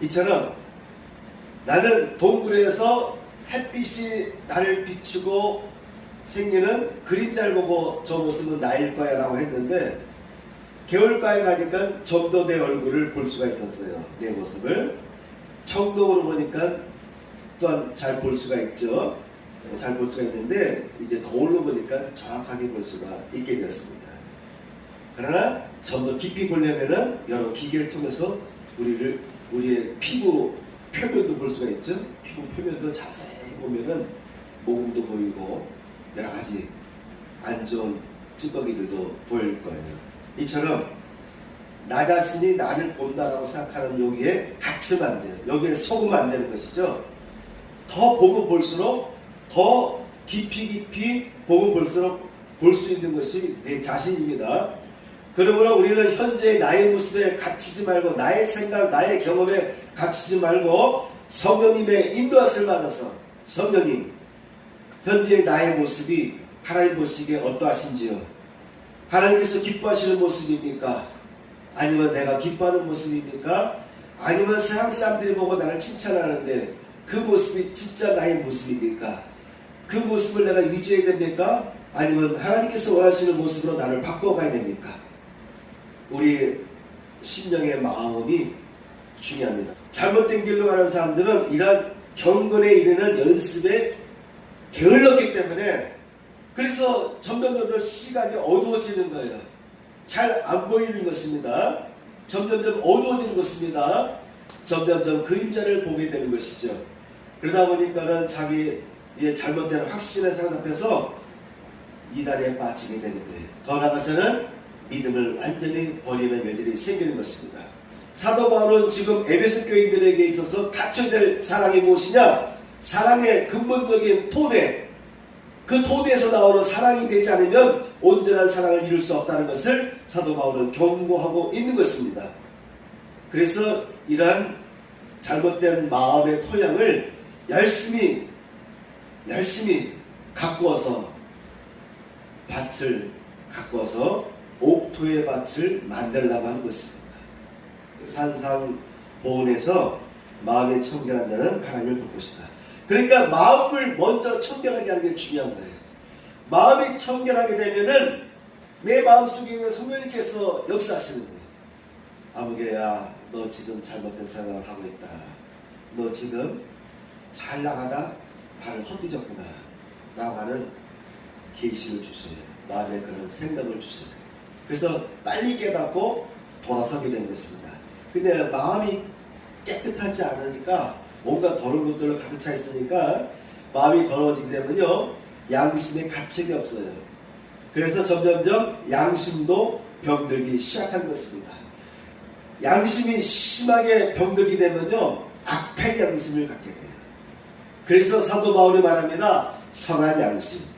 이처럼 나는 동굴에서 햇빛이 나를 비추고 생기는 그림자를 보고 저 모습은 나일 거야 라고 했는데, 개울가에 가니까 좀 더 내 얼굴을 볼 수가 있었어요. 내 모습을 청동으로 보니까 또한 잘 볼 수가 있죠. 잘 볼 수가 있는데 이제 거울로 보니까 정확하게 볼 수가 있게 되었습니다. 그러나 좀 더 깊이 보려면은 여러 기계를 통해서 우리의 피부 표면도 볼 수가 있죠. 피부 표면도 자세히 보면은 모공도 보이고 여러 가지 안 좋은 찌꺼기들도 보일 거예요. 이처럼 나 자신이 나를 본다라고 생각하는 여기에 갇히면 안 돼요. 여기에 속으면 안 되는 것이죠. 더 보면 볼수록 더 깊이 보면 볼수록 볼 수 있는 것이 내 자신입니다. 그러므로 우리는 현재의 나의 모습에 갇히지 말고, 나의 생각, 나의 경험에 갇히지 말고 성령님의 인도하심을 받아서, 성령님, 현재의 나의 모습이 하나님 보시기에 어떠하신지요? 하나님께서 기뻐하시는 모습입니까? 아니면 내가 기뻐하는 모습입니까? 아니면 세상 사람들이 보고 나를 칭찬하는데 그 모습이 진짜 나의 모습입니까? 그 모습을 내가 유지해야 됩니까? 아니면 하나님께서 원하시는 모습으로 나를 바꿔가야 됩니까? 우리 심령의 마음이 중요합니다. 잘못된 길로 가는 사람들은 이런 경건에 이르는 연습에 게을렀기 때문에, 그래서 점점 시각이 어두워지는 거예요. 잘 안 보이는 것입니다. 점점 어두워지는 것입니다. 점점 그림자를 보게 되는 것이죠. 그러다 보니까는 자기의 잘못된 확신의 사람 앞에서 이달에 빠지게 되는 거예요. 더 나아가서는 믿음을 완전히 버리는 일들이 생기는 것입니다. 사도 바울은 지금 에베소 교인들에게 있어서 갖춰야 될 사랑이 무엇이냐? 사랑의 근본적인 토대, 그 토대에서 나오는 사랑이 되지 않으면 온전한 사랑을 이룰 수 없다는 것을 사도 바울은 경고하고 있는 것입니다. 그래서 이러한 잘못된 마음의 토양을 열심히 가꾸어서 밭을 가꾸어서 옥토의 밭을 만들려고 하는 것입니다. 산상보온에서 마음이 청결한 자는 하나님을 볼 것이다. 그러니까 마음을 먼저 청결하게 하는 게 중요한 거예요. 마음이 청결하게 되면은 내 마음속에 있는 성령님께서 역사하시는 거예요. 아무개야, 너 지금 잘못된 생각을 하고 있다. 너 지금 잘 나가다 발을 헛디뎠구나 라고 하는 계시를 주세요. 마음에 그런 생각을 주세요. 그래서 빨리 깨닫고 돌아서게 되는 것입니다. 근데 마음이 깨끗하지 않으니까, 뭔가 더러운 것들로 가득 차 있으니까 마음이 더러워지게 되면요, 양심의 가책이 없어요. 그래서 점점점 양심도 병들기 시작한 것입니다. 양심이 심하게 병들게 되면요, 악한 양심을 갖게 돼요. 그래서 사도 바울이 말합니다. 선한 양심.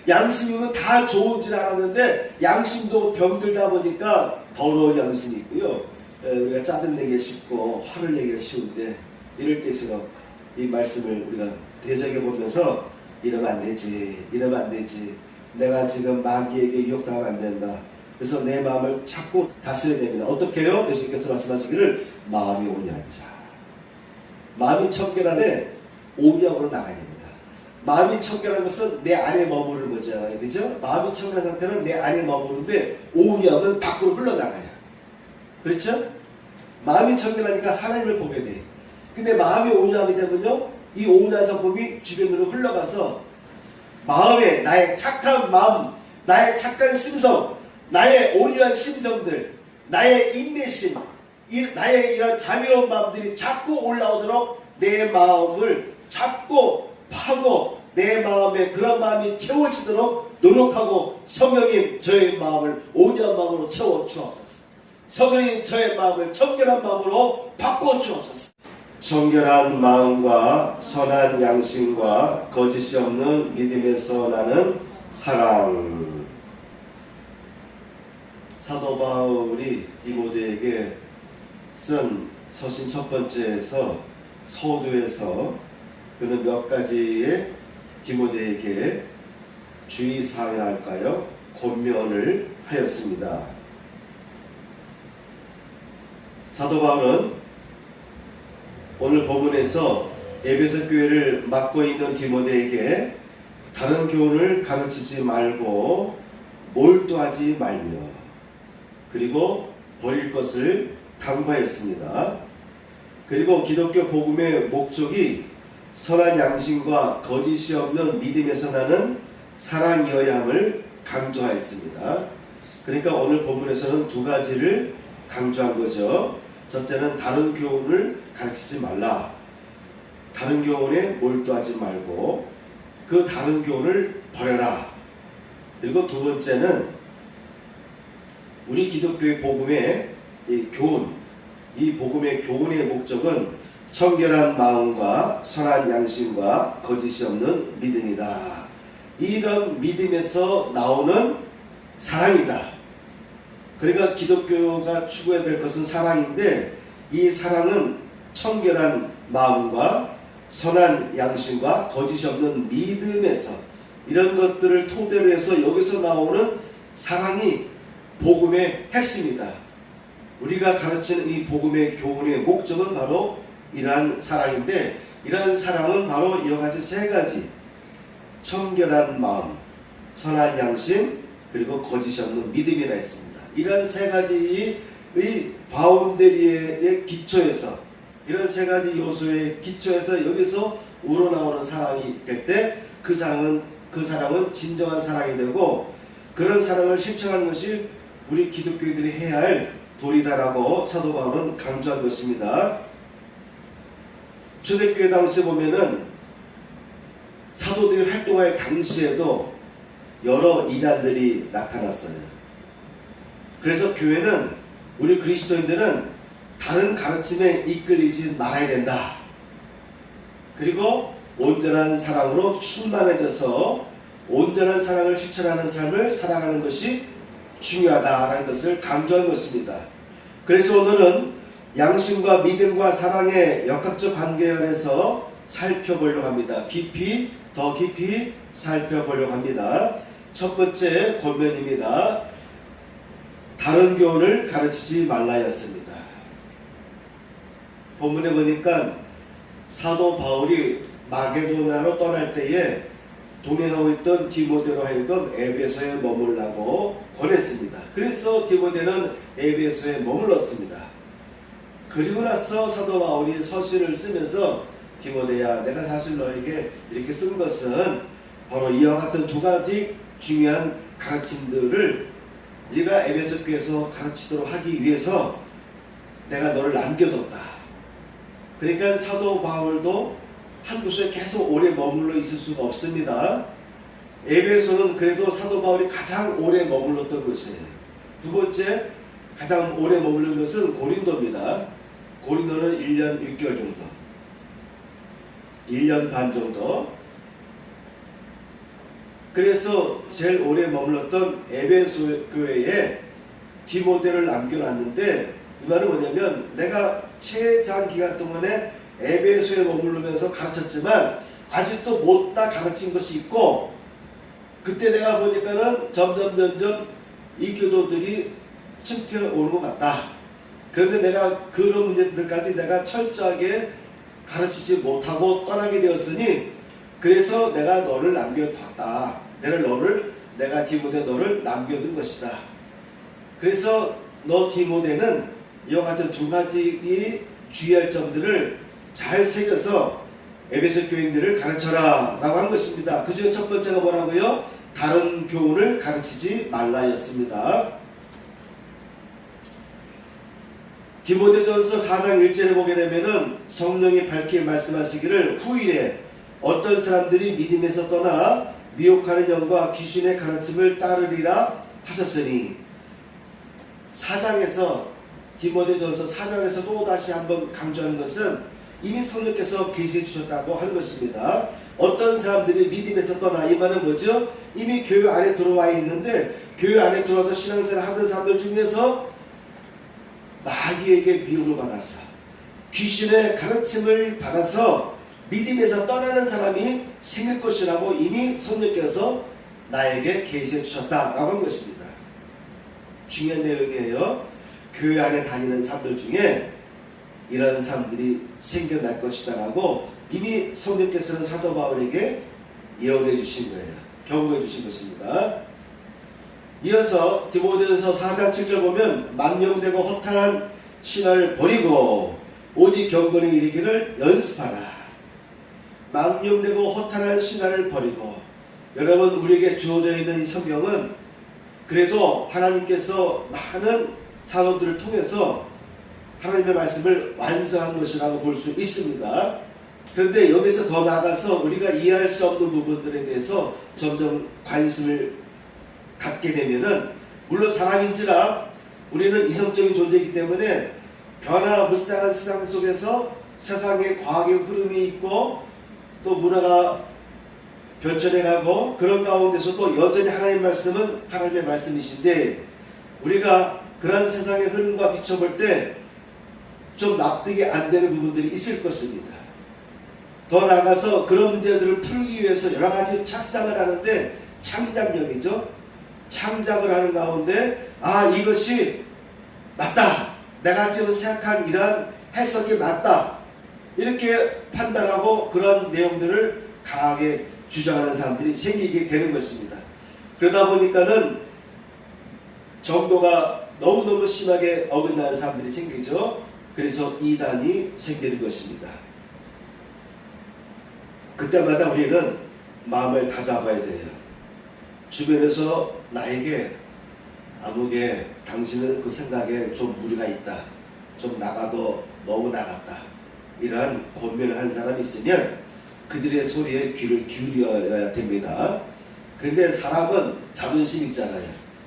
양심이면 다 좋은 줄 알았는데 양심도 병들다 보니까 더러운 양심이 있고요. 우리가 짜증내기 쉽고 화를 내기가 쉬운데, 이럴 때일수록 이 말씀을 우리가 되새겨보면서 이러면 안 되지, 이러면 안 되지, 내가 지금 마귀에게 유혹당하면 안 된다. 그래서 내 마음을 자꾸 다스려야 됩니다. 어떻게 해요? 예수님께서 말씀하시기를 마음이 온유한 자. 마음이 청결한데 온유함으로 나가야 됩니다. 마음이 청결한 것은 내 안에 머무르는 거죠. 그죠? 마음이 청결한 상태는 내 안에 머무르는데 온유함은 밖으로 흘러나가요. 그렇죠? 마음이 청결하니까 하나님을 보게 돼. 근데 마음이 온유하게 되면요, 이 온유한 성품이 주변으로 흘러가서 마음에 나의 착한 마음, 나의 착한 심성, 나의 온유한 심성들, 나의 인내심, 나의 이런 자비로운 마음들이 자꾸 올라오도록 내 마음을 자꾸 파고 내 마음에 그런 마음이 채워지도록 노력하고, 성령님 저의 마음을 온유한 마음으로 채워주옵소서. 성령님 저의 마음을 청결한 마음으로 바꿔주옵소서. 청결한 마음과 선한 양심과 거짓이 없는 믿음에서 나는 사랑. 사도 바울이 디모데에게 쓴 서신 첫 번째에서 서두에서 그는 몇 가지의 디모데에게 주의사항을 할까요? 권면을 하였습니다. 사도 바울은 오늘 본문에서 에베소 교회를 맡고 있는 디모데에게 다른 교훈을 가르치지 말고 몰두하지 말며 그리고 버릴 것을 당부하였습니다. 그리고 기독교 복음의 목적이 선한 양심과 거짓이 없는 믿음에서 나는 사랑이어야 함을 강조하였습니다. 그러니까 오늘 본문에서는 두 가지를 강조한 거죠. 첫째는 다른 교훈을 가르치지 말라. 다른 교훈에 몰두하지 말고 그 다른 교훈을 버려라. 그리고 두 번째는 우리 기독교의 복음의 이 교훈, 이 복음의 교훈의 목적은 청결한 마음과 선한 양심과 거짓이 없는 믿음이다. 이런 믿음에서 나오는 사랑이다. 그러니까 기독교가 추구해야 될 것은 사랑인데 이 사랑은 청결한 마음과 선한 양심과 거짓이 없는 믿음에서 이런 것들을 토대로 해서 여기서 나오는 사랑이 복음의 핵심이다. 우리가 가르치는 이 복음의 교훈의 목적은 바로 이러한 사랑인데 이러한 사랑은 바로 이와 같이 세 가지 청결한 마음, 선한 양심, 그리고 거짓이 없는 믿음이라 했습니다. 이런 세 가지의 바운더리의 기초에서 이런 세 가지 요소의 기초에서 여기서 우러나오는 사랑이 될 때 그 사랑은 진정한 사랑이 되고 그런 사랑을 실천하는 것이 우리 기독교인들이 해야 할 도리다라고 사도 바울은 강조한 것입니다. 초대교회 당시에 보면은 사도들이 활동할 당시에도 여러 이단들이 나타났어요. 그래서 교회는 우리 그리스도인들은 다른 가르침에 이끌리지 말아야 된다. 그리고 온전한 사랑으로 충만해져서 온전한 사랑을 실천하는 삶을 살아가는 것이 중요하다라는 것을 강조한 것입니다. 그래서 오늘은 양심과 믿음과 사랑의 역학적 관계에 관해서 살펴보려고 합니다. 더 깊이 살펴보려고 합니다. 첫 번째 권면입니다. 다른 교훈을 가르치지 말라였습니다. 본문에 보니까 사도 바울이 마게도나로 떠날 때에 동행하고 있던 디모데로 하여금 에베소에 머물라고 권했습니다. 그래서 디모데는 에베소에 머물렀습니다. 그리고 나서 사도 바울이 서신을 쓰면서 디모데야, 내가 사실 너에게 이렇게 쓴 것은 바로 이와 같은 두 가지 중요한 가르침들을 네가 에베소 교회에서 가르치도록 하기 위해서 내가 너를 남겨뒀다. 그러니까 사도 바울도 한 곳에 계속 오래 머물러 있을 수가 없습니다. 에베소는 그래도 사도 바울이 가장 오래 머물렀던 곳이에요. 두 번째 가장 오래 머물른 것은 고린도입니다. 고린도는 1년 6개월 정도, 1년 반 정도. 그래서 제일 오래 머물렀던 에베소 교회에 디모데를 남겨놨는데 이 말은 뭐냐면 내가 최장 기간 동안에 에베소에 머무르면서 가르쳤지만 아직도 못다 가르친 것이 있고 그때 내가 보니까는 점점 이 교도들이 침투해 오는 것 같다. 그런데 내가 그런 문제들까지 내가 철저하게 가르치지 못하고 떠나게 되었으니 그래서 내가 너를 남겨뒀다. 내가 디모데 너를 남겨둔 것이다. 그래서 너 디모데는 이와 같은 두 가지 주의할 점들을 잘 새겨서 에베소 교인들을 가르쳐라 라고 한 것입니다. 그 중에 첫 번째가 뭐라고요? 다른 교훈을 가르치지 말라였습니다. 디모데전서 4장 1절에 보게 되면은 성령이 밝히 말씀하시기를 후일에 어떤 사람들이 믿음에서 떠나 미혹하는 영과 귀신의 가르침을 따르리라 하셨으니 4장에서 디모데전서 4장에서 또 다시 한번 강조하는 것은 이미 성령께서 계시해 주셨다고 하는 것입니다. 어떤 사람들이 믿음에서 떠나 이 말은 뭐죠? 이미 교회 안에 들어와 있는데 교회 안에 들어와서 신앙생활 하던 사람들 중에서 마귀에게 미움을 받아서 귀신의 가르침을 받아서 믿음에서 떠나는 사람이 생길 것이라고 이미 성령께서 나에게 계시해 주셨다라고 한 것입니다. 중요한 내용이에요. 교회 안에 다니는 사람들 중에 이런 사람들이 생겨날 것이다라고 이미 성령께서는 사도 바울에게 예언해 주신 거예요. 경고해 주신 것입니다. 이어서 디모데전서 4장 7절 보면 망령되고 허탄한 신화를 버리고 오직 경건에 이르기를 연습하라. 망령되고 허탄한 신화를 버리고, 여러분 우리에게 주어져 있는 이 성경은 그래도 하나님께서 많은 사도들을 통해서 하나님의 말씀을 완성한 것이라고 볼 수 있습니다. 그런데 여기서 더 나아가서 우리가 이해할 수 없는 부분들에 대해서 점점 관심을 갖게 되면은, 물론 사람인지라 우리는 이성적인 존재이기 때문에 변화무쌍한 세상 속에서 세상의 과학의 흐름이 있고 또 문화가 변천해가고 그런 가운데서도 여전히 하나님의 말씀은 하나님의 말씀이신데, 우리가 그런 세상의 흐름과 비춰볼 때 좀 납득이 안 되는 부분들이 있을 것입니다. 더 나아가서 그런 문제들을 풀기 위해서 여러 가지 착상을 하는데, 창작력이죠. 창작을 하는 가운데 이것이 맞다, 내가 지금 생각한 이러한 해석이 맞다, 이렇게 판단하고 그런 내용들을 강하게 주장하는 사람들이 생기게 되는 것입니다. 그러다 보니까는 정도가 너무너무 심하게 어긋나는 사람들이 생기죠. 그래서 이단이 생기는 것입니다. 그때마다 우리는 마음을 다잡아야 돼요. 주변에서 나에게 아무게 당신은 그 생각에 좀 무리가 있다, 좀 나가도 너무 나갔다, 이러한 권면을 하는 사람이 있으면 그들의 소리에 귀를 기울여야 됩니다. 그런데 사람은 자존심 있잖아요.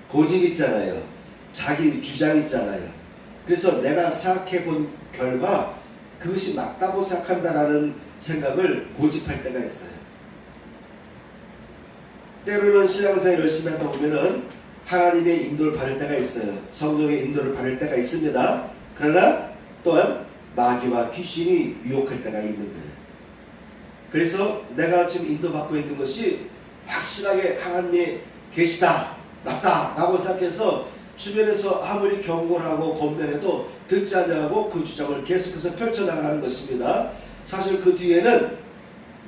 고집 있잖아요. 자기 주장 있잖아요. 그래서 내가 생각해 본 결과 그것이 맞다고 생각한다라는 생각을 고집할 때가 있어요. 때로는 신앙생활 열심히 하다 보면은 하나님의 인도를 받을 때가 있어요. 성령의 인도를 받을 때가 있습니다. 그러나 또한 마귀와 귀신이 유혹할 때가 있는 거예요. 그래서 내가 지금 인도받고 있는 것이 확실하게 하나님의 계시다, 맞다 라고 생각해서 주변에서 아무리 경고를 하고 권면해도 듣지 않냐고 그 주장을 계속해서 펼쳐나가는 것입니다. 사실 그 뒤에는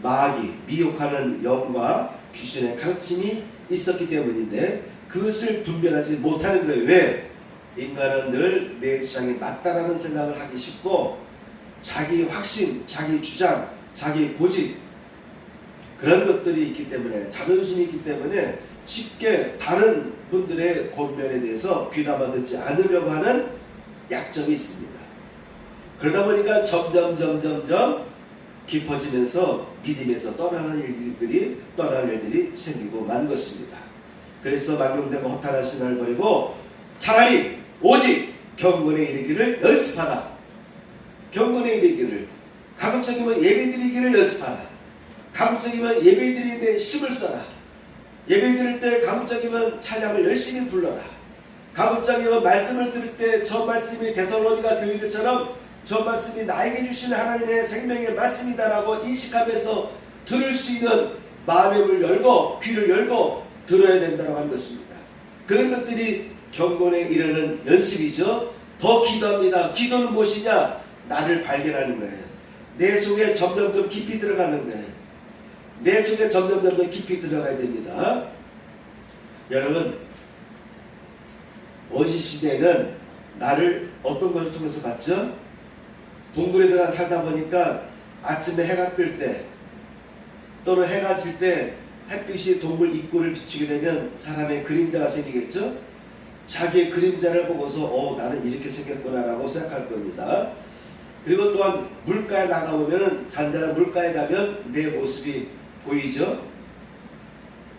마귀, 미혹하는 영과 귀신의 가르침이 있었기 때문인데 그것을 분별하지 못하는 거예요. 왜? 인간은 늘 내 주장이 맞다라는 생각을 하기 쉽고, 자기 확신, 자기 주장, 자기 고집, 그런 것들이 있기 때문에, 자존심이 있기 때문에 쉽게 다른 분들의 권면에 대해서 귀담아 듣지 않으려고 하는 약점이 있습니다. 그러다 보니까 점점 깊어지면서 믿음에서 떠나는 일들이 생기고 만 것입니다. 그래서 망령되고 허탄한 신화를 버리고 차라리 오직 경건에 이르기를 연습하라. 경건에 이르기를, 가급적이면 예배드리기를 연습하라. 가급적이면 예배드리는데 힘을 써라. 예배드릴 때 가급적이면 찬양을 열심히 불러라. 가급적이면 말씀을 들을 때 저 말씀이 데살로니가 교인들처럼 저 말씀이 나에게 주시는 하나님의 생명의 말씀이다라고 인식하면서 들을 수 있는 마음의 문을 열고 귀를 열고 들어야 된다고 하는 것입니다. 그런 것들이 경건에 이르는 연습이죠. 더 기도합니다. 기도는 무엇이냐? 나를 발견하는 거예요. 내 속에 점점 깊이 들어가는 거예요. 내 속에 점점 깊이 들어가야 됩니다. 여러분, 원시 시대에는 나를 어떤 것을 통해서 봤죠? 동굴에 들어가 살다 보니까 아침에 해가 뜰 때 또는 해가 질 때 햇빛이 동굴 입구를 비추게 되면 사람의 그림자가 생기겠죠? 자기의 그림자를 보고서 나는 이렇게 생겼구나 라고 생각할 겁니다. 그리고 또한 물가에 나가보면, 잔잔한 물가에 가면 내 모습이 보이죠?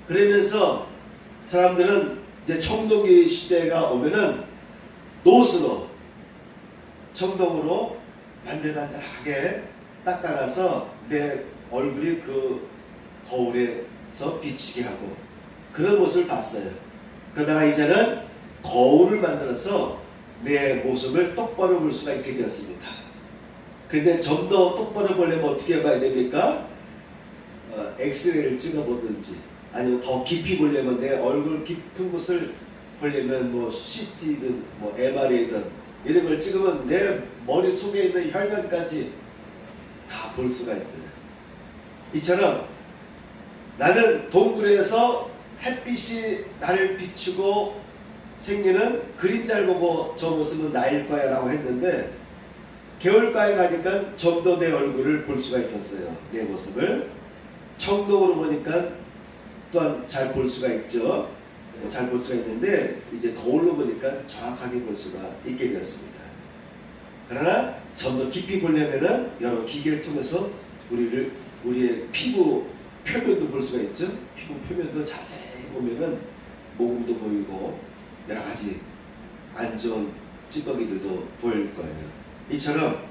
그러면서 사람들은 이제 청동기 시대가 오면은 노스로, 청동으로 반들반들하게 닦아놔서 내 얼굴이 그 거울에서 비치게 하고 그런 모습을 봤어요. 그러다가 이제는 거울을 만들어서 내 모습을 똑바로 볼 수가 있게 되었습니다. 근데 좀 더 똑바로 보려면 어떻게 봐야 됩니까? 엑스레이를 찍어보든지 아니면 더 깊이 보려면 내 얼굴 깊은 곳을 보려면 뭐 CT든 뭐 MR이든 이런 걸 찍으면 내 머릿속에 있는 혈관까지 다 볼 수가 있어요. 이처럼 나는 동굴에서 햇빛이 나를 비추고 생기는 그림자를 보고 저 모습은 나일 거야 라고 했는데, 겨울가에 가니까 좀 더 내 얼굴을 볼 수가 있었어요. 내 모습을 청동으로 보니까 또한 잘 볼 수가 있죠. 잘 볼 수가 있는데 이제 거울로 보니까 정확하게 볼 수가 있게 되었습니다. 그러나 좀 더 깊이 보려면은 여러 기계를 통해서 우리의 피부 표면도 볼 수가 있죠. 피부 표면도 자세히 보면은 모공도 보이고 여러 가지 안 좋은 찌꺼기들도 보일 거예요. 이처럼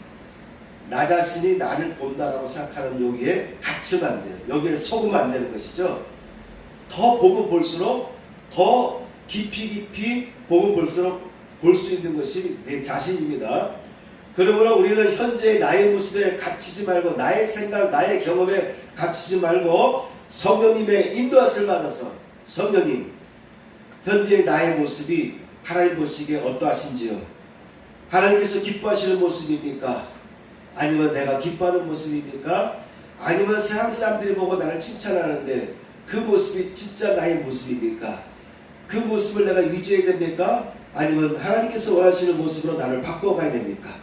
나 자신이 나를 본다라고 생각하는 여기에 갇히면 안 돼요. 여기에 속으면 안 되는 것이죠. 더 보면 볼수록 더 깊이 보면 볼수록 볼 수 있는 것이 내 자신입니다. 그러므로 우리는 현재의 나의 모습에 갇히지 말고, 나의 생각, 나의 경험에 갇히지 말고 성령님의 인도하심을 받아서, 성령님, 현재의 나의 모습이 하나님 보시기에 어떠하신지요? 하나님께서 기뻐하시는 모습입니까? 아니면 내가 기뻐하는 모습입니까? 아니면 세상 사람들이 보고 나를 칭찬하는데 그 모습이 진짜 나의 모습입니까? 그 모습을 내가 유지해야 됩니까? 아니면 하나님께서 원하시는 모습으로 나를 바꿔가야 됩니까?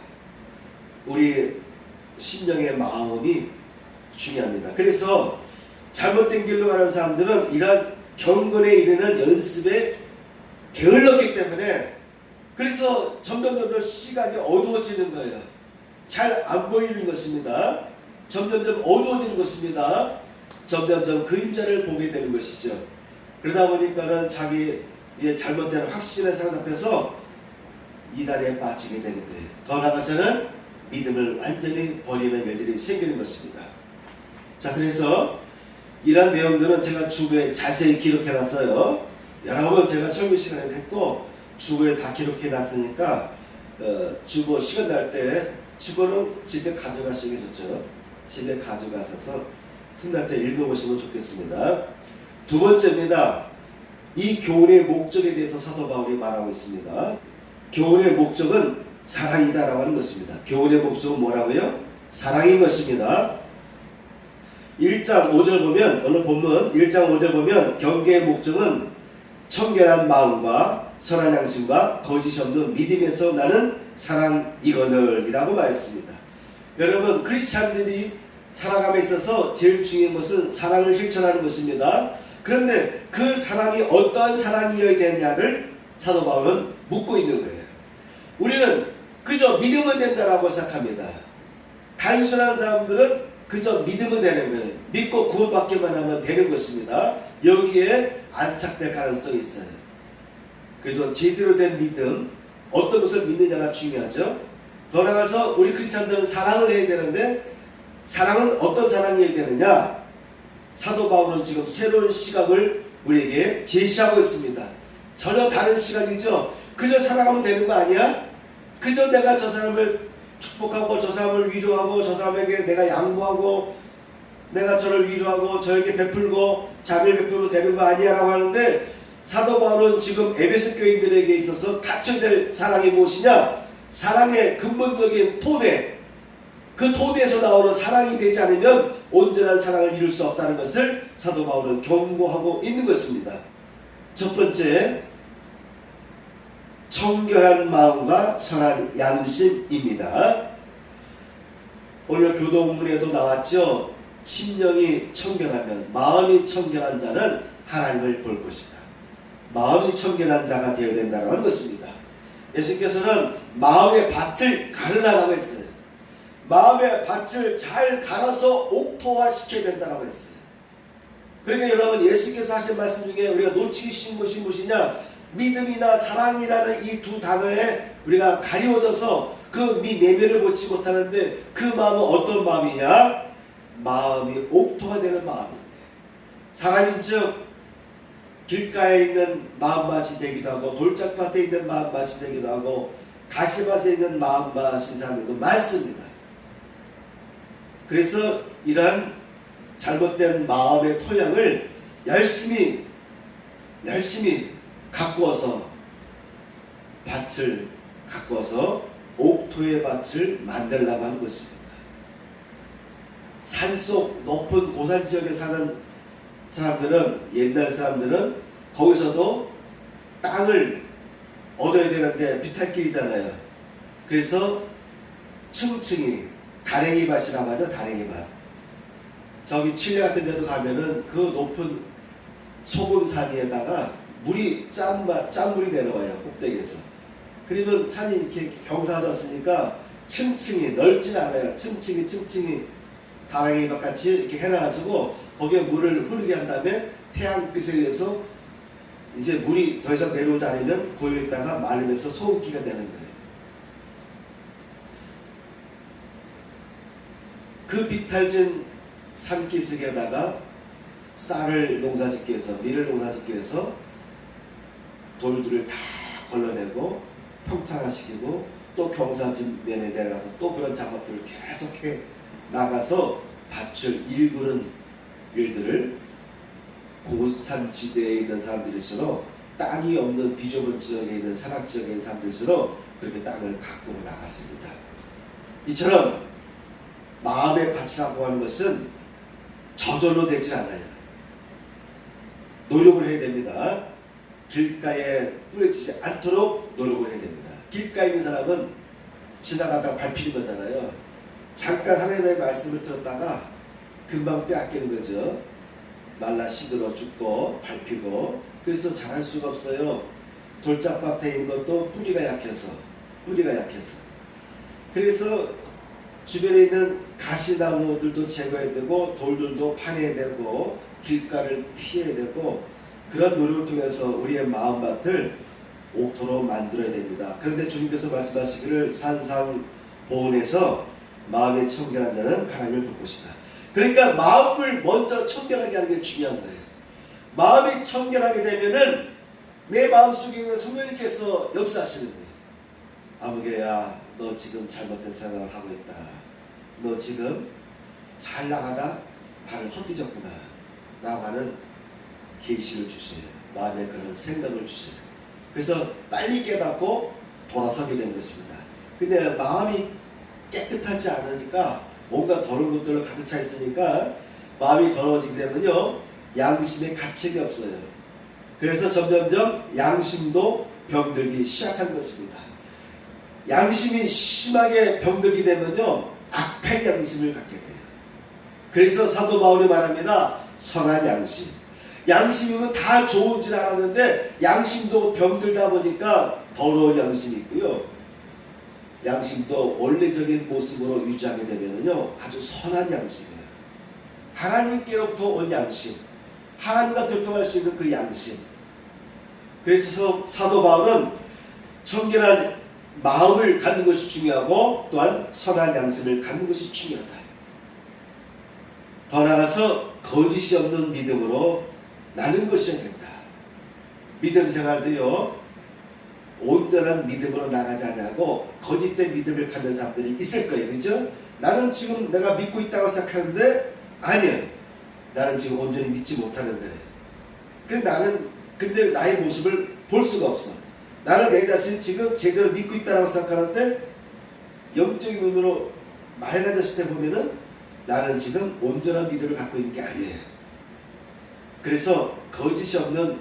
우리 심령의 마음이 중요합니다. 그래서 잘못된 길로 가는 사람들은 이러한 경건에 이르는 연습에 게을렀기 때문에, 그래서 점점 시각이 어두워지는 거예요. 잘 안 보이는 것입니다. 점점 어두워지는 것입니다. 점점 그림자를 보게 되는 것이죠. 그러다 보니까는 자기의 잘못된 확신의 사람 앞에서 이달에 빠지게 되는 거예요. 더 나아가서는 믿음을 완전히 버리는 일들이 생기는 것입니다. 자, 그래서 이러한 내용들은 제가 주보에 자세히 기록해놨어요. 여러 번 제가 설교 시간을 했고 주보에 다 기록해놨으니까 주보 시간 날 때 주보는 집에 가져가시는 게 좋죠. 집에 가져가셔서 틈날 때 읽어보시면 좋겠습니다. 두 번째입니다. 이 교훈의 목적에 대해서 사도 바울이 말하고 있습니다. 교훈의 목적은 사랑이다라고 하는 것입니다. 교훈의 목적은 뭐라고요? 사랑인 것입니다. 1장 5절 보면, 오늘 본문 1장 5절 보면 경계의 목적은 청결한 마음과 선한 양심과 거짓 없는 믿음에서 나는 사랑이거늘 이라고 말했습니다. 여러분, 크리스찬들이 살아감에 있어서 제일 중요한 것은 사랑을 실천하는 것입니다. 그런데 그 사랑이 어떠한 사랑이어야 되느냐를 사도 바울은 묻고 있는 거예요. 우리는 그저 믿으면 된다라고 생각합니다. 단순한 사람들은 그저 믿으면 되는 거예요. 믿고 구원받기만 하면 되는 것입니다. 여기에 안착될 가능성이 있어요. 그래도 제대로 된 믿음, 어떤 것을 믿느냐가 중요하죠. 더 나아가서 우리 크리스찬들은 사랑을 해야 되는데, 사랑은 어떤 사랑이어야 되느냐? 사도 바울은 지금 새로운 시각을 우리에게 제시하고 있습니다. 전혀 다른 시각이죠. 그저 사랑하면 되는 거 아니야? 그저 내가 저 사람을 축복하고 저 사람을 위로하고 저 사람에게 내가 양보하고 내가 저를 위로하고 저에게 베풀고 자비를 베풀면 되는 거 아니야 라고 하는데, 사도 바울은 지금 에베소 교인들에게 있어서 갖춰야 될 사랑이 무엇이냐? 사랑의 근본적인 토대, 그 토대에서 나오는 사랑이 되지 않으면 온전한 사랑을 이룰 수 없다는 것을 사도 바울은 경고하고 있는 것입니다. 첫 번째, 청결한 마음과 선한 양심입니다. 오늘 교동문에도 나왔죠. 심령이 청결하면, 마음이 청결한 자는 하나님을 볼 것이다. 마음이 청결한 자가 되어야 된다고 하는 것입니다. 예수님께서는 마음의 밭을 가르라고 했어요. 마음의 밭을 잘 갈아서 옥토화 시켜야 된다고 했어요. 그러니까 여러분, 예수님께서 하신 말씀 중에 우리가 놓치기 쉬운 것이 무엇이냐? 믿음이나 사랑이라는 이 두 단어에 우리가 가리워져서 그 내면을 보지 못하는데, 그 마음은 어떤 마음이냐? 마음이 옥토가 되는 마음인데, 사람인즉 길가에 있는 마음밭이 되기도 하고 돌짝밭에 있는 마음밭이 되기도 하고 가시밭에 있는 마음밭인 사람들도 많습니다. 그래서 이러한 잘못된 마음의 토양을 열심히 가꾸어서, 밭을 가꾸어서 영토의 밭을 만들려고 하는 것입니다. 산속 높은 고산 지역에 사는 사람들은, 옛날 사람들은 거기서도 땅을 얻어야 되는데 비탈길이잖아요. 그래서 층층이 다랭이 밭이라고 하죠. 다랭이 밭. 저기 칠레 같은 데도 가면은 그 높은 소금산 위에다가 물이 짠물이 내려와요. 꼭대기에서. 그러면 산이 이렇게 경사졌으니까 층층이 넓진 않아요. 층층이 다랭이 밭 같이 이렇게 해놔가지고 거기에 물을 흐르게 한 다음에 태양빛에 의해서 이제 물이 더 이상 내려오지 않으면 고여있다가 마르면서 소금기가 되는 거예요. 그 비탈진 산기슭에다가 쌀을 농사짓기 위해서, 밀을 짓기 위해서 돌들을 다 걸러내고 평탄화시키고 또 경사진면에 내려가서 또 그런 작업들을 계속해 나가서 밭을 일구는 일들을 고산지대에 있는 사람들일수록 땅이 없는 비좁은 지역에 있는 산악 지역에 있는 사람들일수록 그렇게 땅을 가꾸어 나갔습니다. 이처럼 마음의 밭이라고 하는 것은 저절로 되지 않아요. 노력을 해야 됩니다. 길가에 뿌려지지 않도록 노력을 해야 됩니다. 길가에 있는 사람은 지나가다가 밟히는 거잖아요. 잠깐 하나님의 말씀을 들었다가 금방 빼앗기는 거죠. 말라 시들어 죽고 밟히고, 그래서 잘할 수가 없어요. 돌짝밭에 있는 것도 뿌리가 약해서. 그래서 주변에 있는 가시나무들도 제거해야 되고 돌들도 파내야 되고 길가를 피해야 되고, 그런 노력을 통해서 우리의 마음밭을 옥토로 만들어야 됩니다. 그런데 주님께서 말씀하시기를 산상보훈에서 마음이 청결한 자는 하나님을 볼 것이다. 그러니까 마음을 먼저 청결하게 하는 게 중요한 거예요. 마음이 청결하게 되면은 내 마음속에 있는 성령님께서 역사하시는 거예요. 아무개야, 너 지금 잘못된 생각을 하고 있다. 너 지금 잘 나가다 발을 헛디뎠구나 라고 하는 계시를 주세요. 마음에 그런 생각을 주세요. 그래서 빨리 깨닫고 돌아서게 된 것입니다. 근데 마음이 깨끗하지 않으니까 뭔가 더러운 것들로 가득 차 있으니까 마음이 더러워지게 되면요, 양심에 가책이 없어요. 그래서 점점점 양심도 병들기 시작한 것입니다. 양심이 심하게 병들게 되면요, 악한 양심을 갖게 돼요. 그래서 사도 바울이 말합니다. 선한 양심. 양심이면 다 좋은 줄 알았는데 양심도 병들다 보니까 더러운 양심이 있고요. 양심도 원래적인 모습으로 유지하게 되면요, 아주 선한 양심이에요. 하나님께로부터 온 양심, 하나님과 교통할 수 있는 그 양심. 그래서 사도 바울은 청결한 마음을 갖는 것이 중요하고 또한 선한 양심을 갖는 것이 중요하다. 더 나아가서 거짓이 없는 믿음으로 나는 것이어야 된다. 믿음 생활도요, 온전한 믿음으로 나가지 않냐고 거짓된 믿음을 갖는 사람들이 있을 거예요. 그죠? 나는 지금 내가 믿고 있다고 생각하는데 아니야. 나는 지금 온전히 믿지 못하는 거예요. 근데 나의 모습을 볼 수가 없어. 나는 내 자신 지금 제대로 믿고 있다고 생각하는데 영적인 눈으로 맑아졌을 때 보면은 나는 지금 온전한 믿음을 갖고 있는 게 아니에요. 그래서 거짓이 없는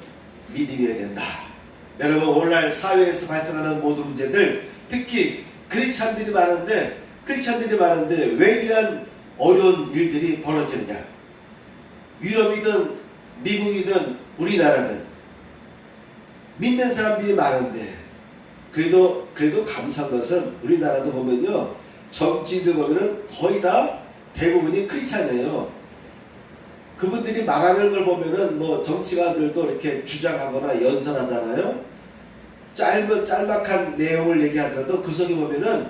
믿음이어야 된다. 여러분, 오늘날 사회에서 발생하는 모든 문제들, 특히 크리스찬들이 많은데 왜 이런 어려운 일들이 벌어지느냐. 유럽이든 미국이든 우리나라든 믿는 사람들이 많은데 그래도 감사한 것은 우리나라도 보면요, 정치인들 보면은 거의 다 대부분이 크리스찬이에요. 그분들이 말하는 걸 보면은 뭐 정치가들도 이렇게 주장하거나 연설하잖아요. 짤막한 내용을 얘기하더라도 그 속에 보면은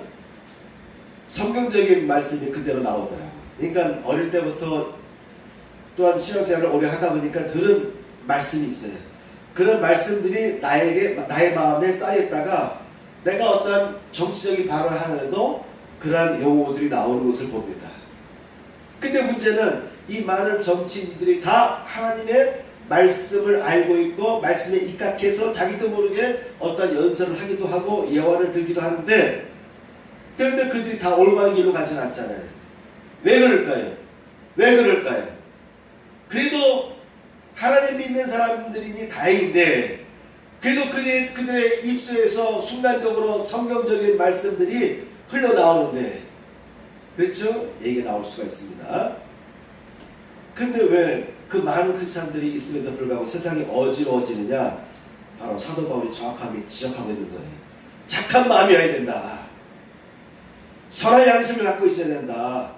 성경적인 말씀이 그대로 나오더라고요. 그러니까 어릴 때부터 또한 신앙생활을 오래 하다 보니까 들은 말씀이 있어요. 그런 말씀들이 나의 마음에 쌓였다가 내가 어떤 정치적인 발언을 하는데도 그러한 용어들이 나오는 것을 봅니다. 근데 문제는 이 많은 정치인들이 다 하나님의 말씀을 알고 있고 말씀에 입각해서 자기도 모르게 어떤 연설을 하기도 하고 예언을 들기도 하는데, 그런데 그들이 다 올바른 길로 가진 않잖아요. 왜 그럴까요? 왜 그럴까요? 그래도 하나님 믿는 사람들이니 다행인데 그래도 그들의 입술에서 순간적으로 성경적인 말씀들이 흘러나오는데 그렇죠? 얘기가 나올 수가 있습니다. 그런데 왜 그 많은 크리스찬들이 있음에도 불구하고 세상이 어지러워지느냐? 바로 사도 바울이 정확하게 지적하고 있는 거예요. 착한 마음이어야 된다. 선한 양심을 갖고 있어야 된다.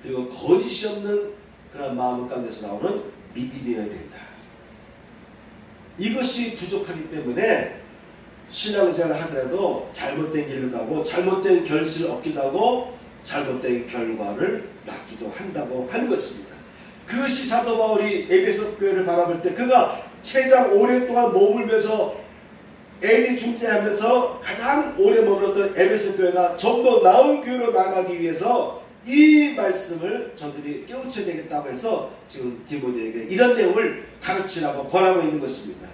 그리고 거짓이 없는 그런 마음 가운데서 나오는 믿음이어야 된다. 이것이 부족하기 때문에 신앙생활을 하더라도 잘못된 길을 가고 잘못된 결실을 얻기도 하고 잘못된 결과를 낳기도 한다고 하는 것입니다. 그것이 사도 바울이 에베소 교회를 바라볼 때 그가 최장 오랫동안 머물면서 애기 중재하면서 가장 오래 머물렀던 에베소 교회가 좀 더 나은 교회로 나가기 위해서 이 말씀을 저들이 깨우쳐야 되겠다고 해서 지금 디모데에게 이런 내용을 가르치라고 권하고 있는 것입니다.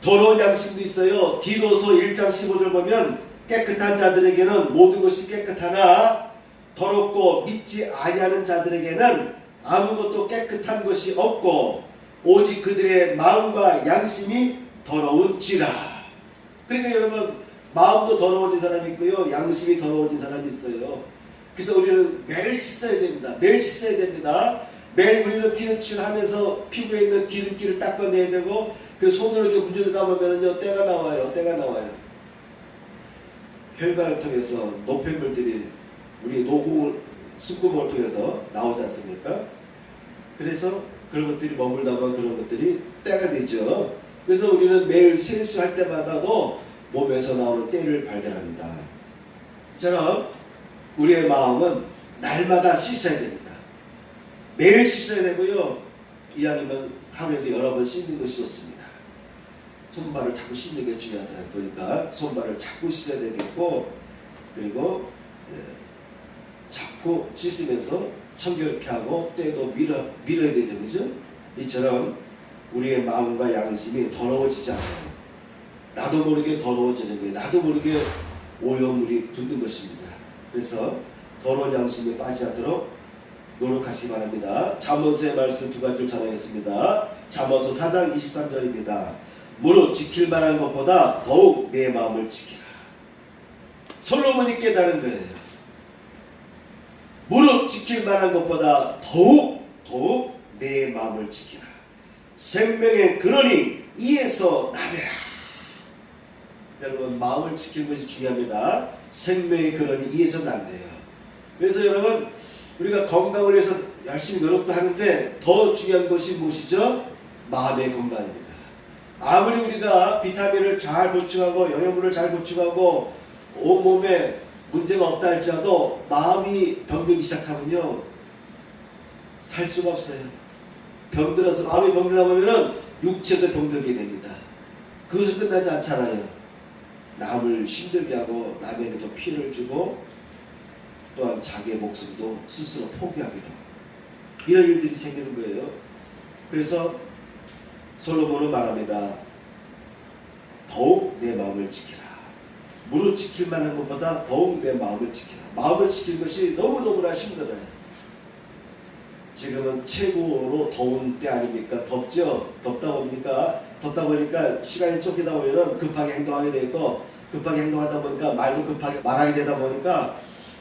더러운 양심도 있어요. 디도서 1장 15절 보면 깨끗한 자들에게는 모든 것이 깨끗하나 더럽고 믿지 아니하는 자들에게는 아무것도 깨끗한 것이 없고 오직 그들의 마음과 양심이 더러운지라. 그러니까 여러분 마음도 더러워진 사람이 있고요. 양심이 더러워진 사람이 있어요. 그래서 우리는 매일 씻어야 됩니다. 매일 씻어야 됩니다. 매일 우리는 피누치를 하면서 피부에 있는 기름기를 닦아내야 되고 그 손으로 이렇게 문지르다 보면은요 때가 나와요. 때가 나와요. 혈관을 통해서 노폐물들이 우리 노공을 숨구멍을 통해서 나오지 않습니까? 그래서 그런 것들이 머물다 보면 그런 것들이 때가 되죠. 그래서 우리는 매일 세수할 때마다도 몸에서 나오는 때를 발견합니다. 이처럼 우리의 마음은 날마다 씻어야 됩니다. 매일 씻어야 되고요. 이왕이면 하루에도 여러 번 씻는 것이 좋습니다. 손발을 자꾸 씻는 게 중요하더라고요. 그러니까 손발을 자꾸 씻어야 되겠고 그리고 자꾸 씻으면서 청결케 하고 때도 밀어야 되죠. 그죠? 이처럼 우리의 마음과 양심이 더러워지지 않아요. 나도 모르게 더러워지는 거예요. 나도 모르게 오염물이 붙는 것입니다. 그래서 더러운 양심에 빠지지 않도록 노력하시기 바랍니다. 잠언서의 말씀 두 가지를 전하겠습니다. 잠언서 4장 23절입니다. 무릇 지킬 만한 것보다 더욱 내 마음을 지키라. 솔로몬이 깨달은 거예요. 무릇 지킬 만한 것보다 더욱 내 마음을 지키라. 생명의 근원이 이에서 나매라. 여러분 마음을 지키는 것이 중요합니다. 생명의 근원이 이에서 난대요. 그래서 여러분 우리가 건강을 위해서 열심히 노력도 하는데 더 중요한 것이 무엇이죠? 마음의 건강입니다. 아무리 우리가 비타민을 잘 보충하고 영양분을 잘 보충하고 온몸에 문제가 없다 할지라도 마음이 병들기 시작하면요 살 수가 없어요. 병들어서 마음이 병들다 보면은 육체도 병들게 됩니다. 그것은 끝나지 않잖아요. 남을 힘들게 하고 남에게도 피해를 주고 또한 자기의 목숨도 스스로 포기하기도 하고 이런 일들이 생기는 거예요. 그래서 솔로몬은 말합니다. 더욱 내 마음을 지키라. 무릇 지킬 만한 것보다 더욱 내 마음을 지키라. 마음을 지키는 것이 너무너무나 힘들어요. 지금은 최고로 더운 때 아닙니까? 덥죠? 덥다 보니까 시간이 쫓기다 보면 급하게 행동하게 되고 급하게 행동하다 보니까 말도 급하게 말하게 되다 보니까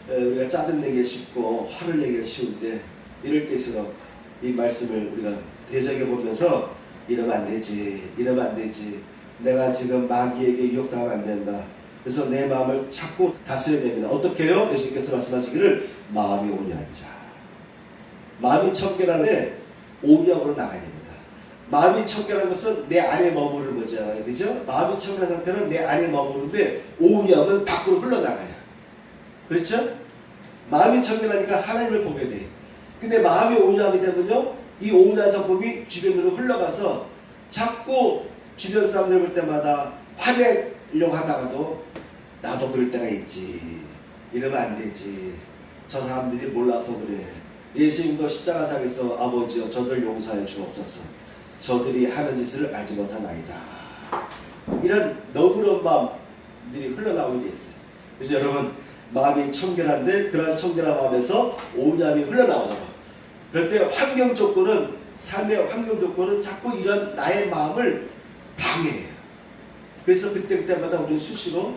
우리가 짜증내기 쉽고 화를 내기가 쉬운데 이럴 때일수록 이 말씀을 우리가 되새겨 보면서 이러면 안 되지, 이러면 안 되지. 내가 지금 마귀에게 유혹당하면 안 된다. 그래서 내 마음을 자꾸 다스려야 됩니다. 어떻게 해요? 예수님께서 말씀하시기를 마음이 온유한 자. 마음이 청결한데 온유함으로 나가야 됩니다. 마음이 청결한 것은 내 안에 머무르는 거잖아요. 그죠? 마음이 청결한 상태는 내 안에 머무르는데 온유함은 밖으로 흘러나가요. 그렇죠? 마음이 청결하니까 하나님을 보게 돼. 근데 마음이 온유하게 되면요 이 온유한 성품이 주변으로 흘러가서 자꾸 주변 사람들 볼 때마다 화내려고 하다가도 나도 그럴 때가 있지. 이러면 안 되지. 저 사람들이 몰라서 그래. 예수님도 십자가상에서 아버지여 저들 용서해 주옵소서. 저들이 하는 짓을 알지 못하나이다. 이런 너그러운 마음, 마음들이 흘러나오게 됐어요. 그래서 여러분 마음이 청결한데 그런 청결한 마음에서 오염이 흘러나오다가 그럴 때 환경 조건은 삶의 환경 조건은 자꾸 이런 나의 마음을 방해해요. 그래서 그때마다 우리는 수시로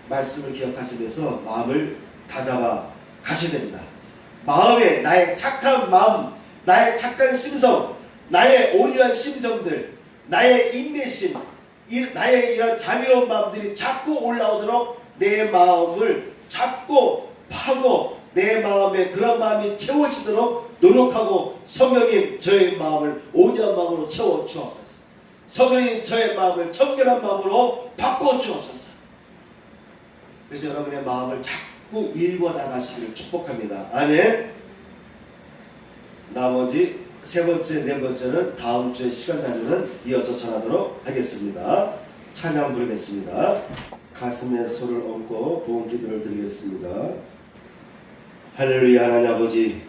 말씀을 기억하시면서 마음을 다잡아 가셔야 됩니다. 마음에 나의 착한 마음, 나의 착한 심성, 나의 온유한 심성들, 나의 인내심, 나의 이런 자비로운 마음들이 자꾸 올라오도록 내 마음을 자꾸 파고 내 마음에 그런 마음이 채워지도록 노력하고 성령님 저의 마음을 온유한 마음으로 채워 주옵소서. 성령님 저의 마음을 청결한 마음으로 바꿔 주옵소서. 그래서 여러분의 마음을 자꾸 일궈 나가시기를 축복합니다. 아멘. 나머지 세 번째, 네 번째는 다음 주에 시간 나면은 이어서 전하도록 하겠습니다. 찬양 부르겠습니다. 가슴에 손을 얹고 부흥 기도를 드리겠습니다. 할렐루야. 하나님 아버지,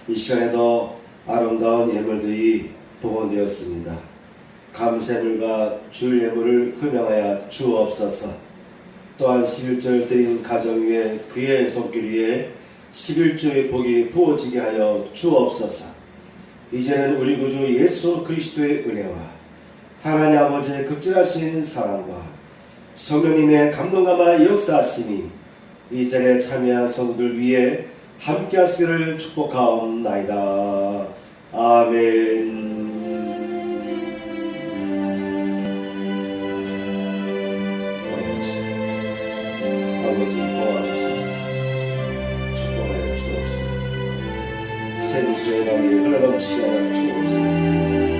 이 시간에도 아름다운 예물들이 복원되었습니다. 감사물과 줄 예물을 헌명하여 주옵소서. 또한 11절 드린 가정 위에 그의 손길 위에 11조의 복이 부어지게 하여 주옵소서. 이제는 우리 구주 예수 그리스도의 은혜와 하나님 아버지의 극진하신 사랑과 성령님의 감동감화 역사하심이 이 자리에 참여한 성도들 위에 함께 하시기를 축복하옵나이다. 아멘. 아버지 도와주소서. 축복하여 주옵소서. 생수의 강이 흘러넘치게 하여 주옵소서.